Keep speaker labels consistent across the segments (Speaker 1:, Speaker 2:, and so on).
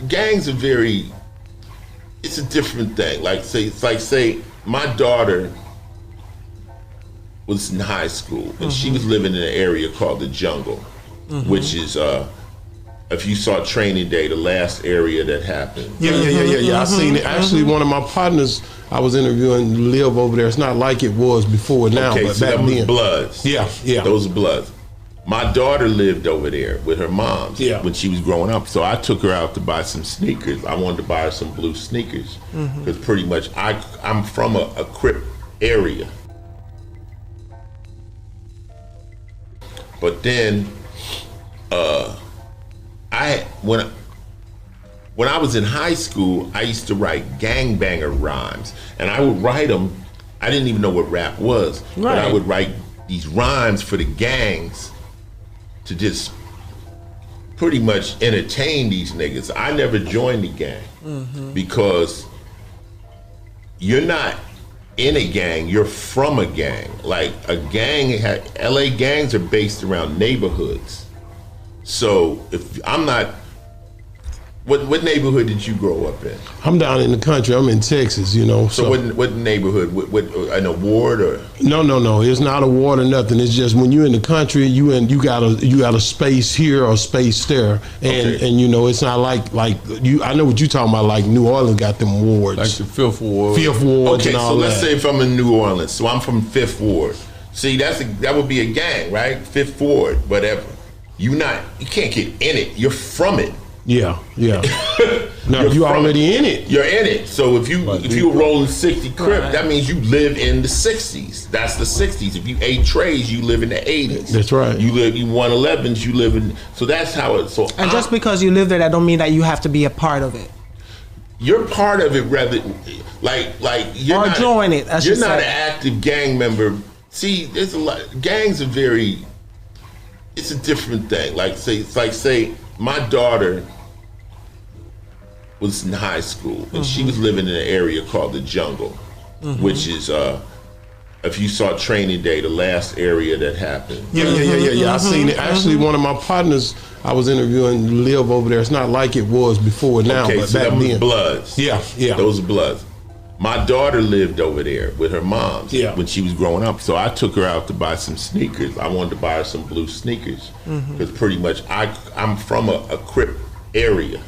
Speaker 1: gangs are very. It's a different thing. Like say my daughter was in high school and she was living in an area called the Jungle, which is if you saw Training Day, the last area that happened.
Speaker 2: Yeah. I seen it. Actually, one of my partners I was interviewing live over there. It's not like it was before now,
Speaker 1: Okay,
Speaker 2: but
Speaker 1: so
Speaker 2: back
Speaker 1: that was
Speaker 2: then.
Speaker 1: Bloods.
Speaker 2: Yeah.
Speaker 1: Those are Bloods. My daughter lived over there with her mom when she was growing up. So I took her out to buy some sneakers. I wanted to buy her some blue sneakers because pretty much I'm from a Crip area. But then when I was in high school, I used to write gangbanger rhymes, and I would write them. I didn't even know what rap was, but I would write these rhymes for the gangs to just pretty much entertain these niggas. I never joined the gang because you're not in a gang, you're from a gang. Like a gang, LA gangs are based around neighborhoods. So if I'm not, what neighborhood did you grow up in?
Speaker 2: I'm down in the country. I'm in Texas, you know.
Speaker 1: So what neighborhood? What an award or?
Speaker 2: No. It's not a ward or nothing. It's just when you're in the country, you got a space here or space there, and you know it's not like you. I know what you're talking about. Like New Orleans got them wards,
Speaker 3: like the Fifth Ward.
Speaker 1: Okay, so let's say if I'm in New Orleans, so I'm from Fifth Ward. See, that would be a gang, right? Fifth Ward, whatever. You can't get in it. You're from it.
Speaker 2: Yeah. No, you already in it.
Speaker 1: You're in it. So if you were rolling 60 Crip, that means you live in the 60s. That's the 60s. If you ate trays, you live in the 80s.
Speaker 2: That's right.
Speaker 1: You 111s, you live in. So that's how it. So
Speaker 4: and just because you live there, that don't mean that you have to be a part of it.
Speaker 1: You're part of it, rather like you're
Speaker 4: or
Speaker 1: not,
Speaker 4: join it.
Speaker 1: You're not an active gang member. See, there's a lot. Gangs are very. It's a different thing. Like say my daughter was in high school and she was living in an area called the Jungle, which is if you saw Training Day, the last area that happened.
Speaker 2: Yeah. I seen it. Actually, one of my partners I was interviewing live over there. It's not like it was before now, but
Speaker 1: so
Speaker 2: back
Speaker 1: that was
Speaker 2: then.
Speaker 1: Bloods.
Speaker 2: Yeah.
Speaker 1: Those are Bloods. My daughter lived over there with her mom when she was growing up. So I took her out to buy some sneakers. I wanted to buy her some blue sneakers because pretty much I'm from a Crip area.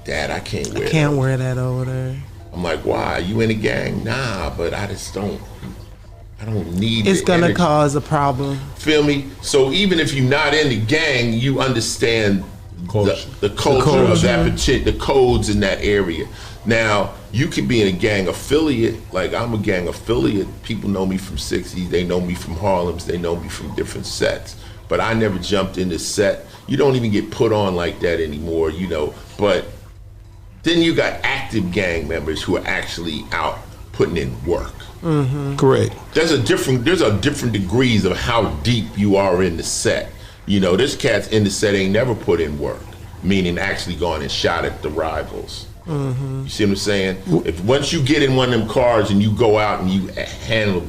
Speaker 1: Dad, I can't wear.
Speaker 4: I can't wear that over there.
Speaker 1: I'm like, why? You in a gang? Nah, but I don't need it.
Speaker 4: It's gonna cause a problem.
Speaker 1: Feel me? So even if you're not in the gang, you understand the culture of that particular, the codes in that area. Now, you could be in a gang affiliate, like I'm a gang affiliate. People know me from 60s, they know me from Harlem's, they know me from different sets. But I never jumped in the set. You don't even get put on like that anymore, you know. But then you got active gang members who are actually out putting in work.
Speaker 2: Correct.
Speaker 1: There's a different degrees of how deep you are in the set. You know, this cat's in the set ain't never put in work, meaning actually gone and shot at the rivals. You see what I'm saying? If once you get in one of them cars and you go out and you handle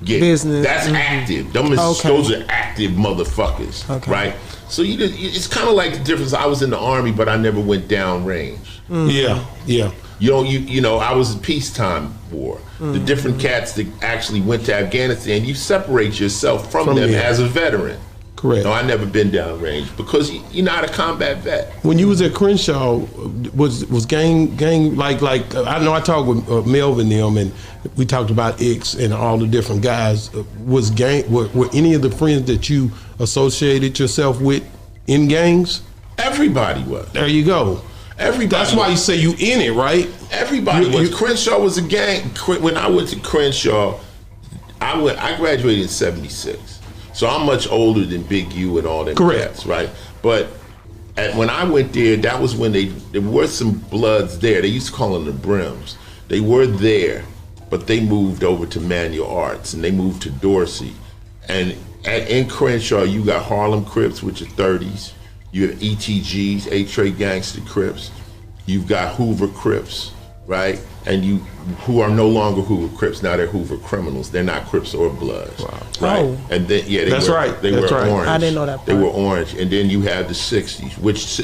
Speaker 4: business,
Speaker 1: that's active. Those are active motherfuckers, right? So it's kind of like the difference. I was in the Army, but I never went down range.
Speaker 2: Yeah.
Speaker 1: You know, I was in peacetime war. The different cats that actually went to Afghanistan, you separate yourself from them as a veteran.
Speaker 2: Correct.
Speaker 1: No, I never been downrange because you're not a combat vet.
Speaker 2: When you was at Crenshaw, was gang like I know I talked with Melvin them and we talked about X and all the different guys. Was were any of the friends that you associated yourself with in gangs?
Speaker 1: Everybody was.
Speaker 2: There you go.
Speaker 1: Everybody.
Speaker 2: That's why you say you in it, right?
Speaker 1: Everybody was. Crenshaw was a gang. When I went to Crenshaw, I graduated in '76. So I'm much older than Big U and all them cats, right? But when I went there, that was when there were some Bloods there. They used to call them the Brims. They were there, but they moved over to Manual Arts and they moved to Dorsey. And in Crenshaw, you got Harlem Crips, which are 30s. You have ETGs, A-Trade Gangster Crips. You've got Hoover Crips, right? And who are no longer Hoover Crips, now they're Hoover Criminals. They're not Crips or Bloods, right?
Speaker 4: Oh.
Speaker 1: And then they
Speaker 2: That's
Speaker 1: were
Speaker 2: right.
Speaker 1: They were orange.
Speaker 4: I didn't know that part.
Speaker 1: They were orange, and then you have the '60s, which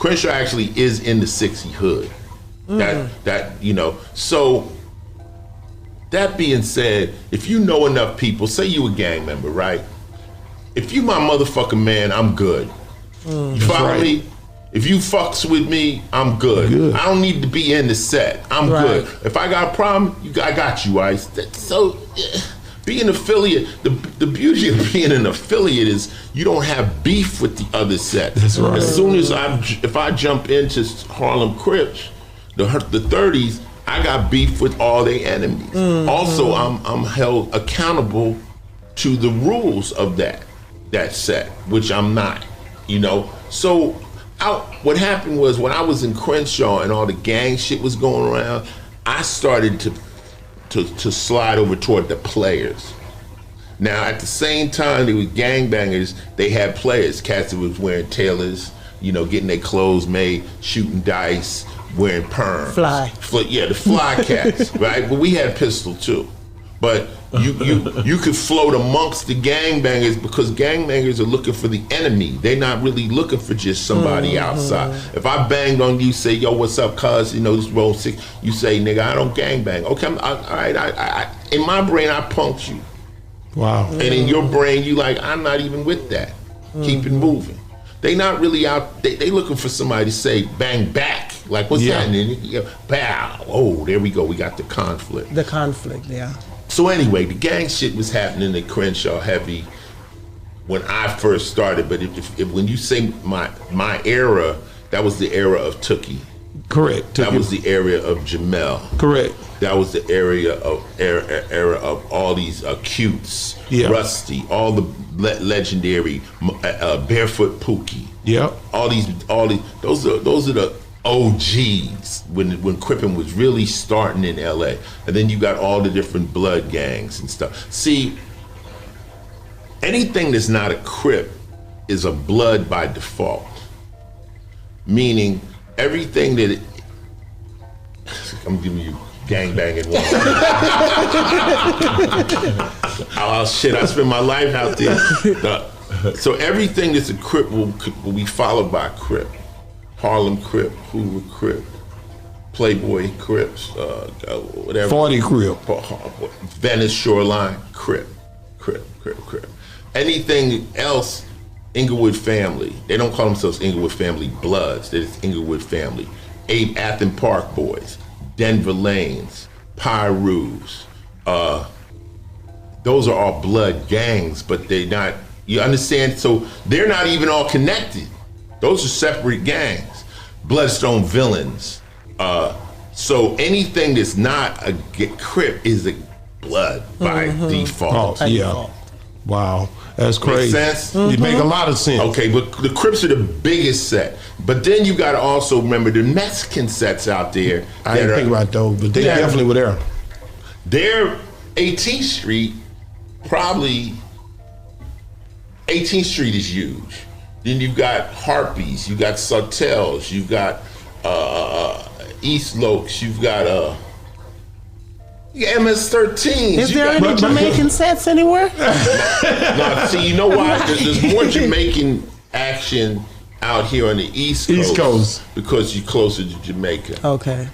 Speaker 1: Crenshaw actually is in the 60 hood. That you know. So that being said, if you know enough people, say you a gang member, right? If you my motherfucking man, I'm good. You follow me? If you fucks with me, I'm good. I don't need to be in the set. I'm good. If I got a problem, I got you, Ice. So being an affiliate, the beauty of being an affiliate is you don't have beef with the other set.
Speaker 2: That's right.
Speaker 1: As soon as if I jump into Harlem Crips, the 30s, I got beef with all their enemies. Also, I'm held accountable to the rules of that set, which I'm not, you know. So what happened was when I was in Crenshaw and all the gang shit was going around, I started to slide over toward the players. Now, at the same time, they were gangbangers, they had players, cats that was wearing tailors, you know, getting their clothes made, shooting dice, wearing perms. The fly cats, right? But we had pistol too. But you could float amongst the gangbangers because gangbangers are looking for the enemy. They're not really looking for just somebody outside. If I banged on you, say, yo, what's up, cuz? You know, this roll 6. You say, nigga, I don't gangbang. Okay, all right, I in my brain, I punked you.
Speaker 2: Wow.
Speaker 1: And in your brain, you like, I'm not even with that. Keep it moving. They not really out, they looking for somebody to say, bang back. Like, what's happening? Bow. Oh, there we go. We got the conflict.
Speaker 4: The conflict, yeah.
Speaker 1: So anyway, the gang shit was happening at Crenshaw heavy when I first started. But if when you say my era, that was the era of Tookie.
Speaker 2: Correct.
Speaker 1: That was the area of Jamel.
Speaker 2: Correct.
Speaker 1: That was the area of era of all these Cutes, Rusty, all the legendary Barefoot Pookie.
Speaker 2: Yep.
Speaker 1: All these. Those are the OGs when Crippin' was really starting in LA. And then you got all the different blood gangs and stuff. See, anything that's not a Crip is a blood by default. Meaning everything that I'm giving you gangbanging one. Oh shit, I spent my life out there. So everything that's a Crip will be followed by a Crip. Harlem Crip, Hoover Crip, Playboy Crips, whatever.
Speaker 2: 40 Crip.
Speaker 1: Venice Shoreline Crip. Anything else, Inglewood Family. They don't call themselves Inglewood Family Bloods. They're just Inglewood Family. Athens Park Boys, Denver Lanes, Pyrus. Those are all blood gangs, but they're not, you understand? So they're not even all connected. Those are separate gangs. Bloodstone Villains. So anything that's not a Crip is a blood by default.
Speaker 2: Oh, yeah. Wow. That's crazy.
Speaker 1: Make sense?
Speaker 2: It make a lot of sense.
Speaker 1: Okay, but the Crips are the biggest set. But then you got to also remember the Mexican sets out there.
Speaker 2: I didn't think about those, but they definitely were there.
Speaker 1: They're 18th Street, probably 18th Street is huge. Then you've got Harpies, you got Sawtells, you've got East Lokes, you've got MS-13s.
Speaker 4: Is there any Jamaican sets anywhere?
Speaker 1: No, see, you know why? There's more Jamaican action out here on the East Coast. Because you're closer to Jamaica.
Speaker 4: Okay.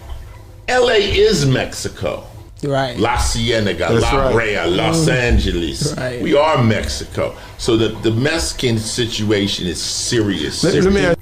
Speaker 1: LA is Mexico.
Speaker 4: Right.
Speaker 1: La Cienega, La Brea, Los Angeles.
Speaker 4: Right.
Speaker 1: We are Mexico. So the Mexican situation is serious.
Speaker 2: Let me